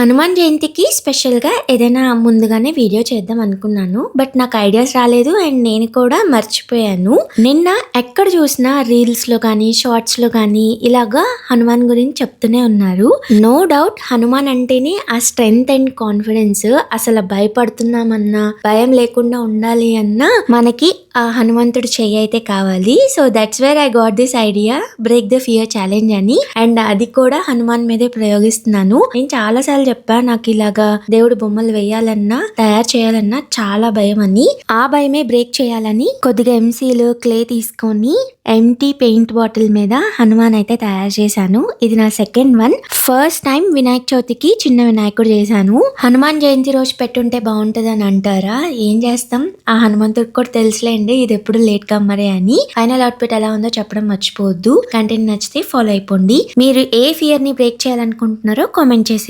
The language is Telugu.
హనుమాన్ జయంతికి స్పెషల్‌గా ఏదైనా ముందుగానే వీడియో చేద్దాం అనుకున్నాను. బట్ నాకు ఐడియాస్ రాలేదు అండ్ నేను కూడా మర్చిపోయాను. నిన్న ఎక్కడ చూసినా రీల్స్‌లో కానీ, షార్ట్స్‌లో కానీ ఇలాగా హనుమాన్ గురించి చెప్తూనే ఉన్నారు. నో డౌట్ హనుమాన్ అంటేనే ఆ స్ట్రెంగ్త్ అండ్ కాన్ఫిడెన్స్. అసలు భయపడుతున్నామన్నా, భయం లేకుండా ఉండాలి అన్నా మనకి ఆ హనుమంతుడి చెయ్యి అయితే కావాలి. So that's where I got this idea break the fear challenge అని. అండ్ అది కూడా హనుమాన్ మీదే ప్రయోగిస్తున్నాను. నేను చాలా సార్లు చెప్పా నాకు ఇలాగా దేవుడు బొమ్మలు వేయాలన్నా తయారు చేయాలన్నా చాలా భయం అని. ఆ భయమే బ్రేక్ చేయాలని కొద్దిగా ఎంసీలు క్లే తీసుకొని ఎంటీ పెయింట్ బాటిల్ మీద హనుమాన్ అయితే తయారు చేశాను. ఇది నా second one. First time Vinayaka చవితికి చిన్న వినాయకుడు చేశాను. హనుమాన్ జయంతి రోజు పెట్టుంటే బాగుంటది అని అంటారా? ఏం చేస్తాం, ఆ హనుమంతుడికి కూడా తెలుసులేండి ఇది ఎప్పుడు లేట్ కమ్మరే అని. ఫైనల్ అవుట్పుట్ ఎలా ఉందో చెప్పడం మర్చిపోవద్దు. కంటెంట్ నచ్చితే ఫాలో అయిపోండి. మీరు ఏ ఫియర్ ని బ్రేక్ చేయాలనుకుంటున్నారో కామెంట్ చేసి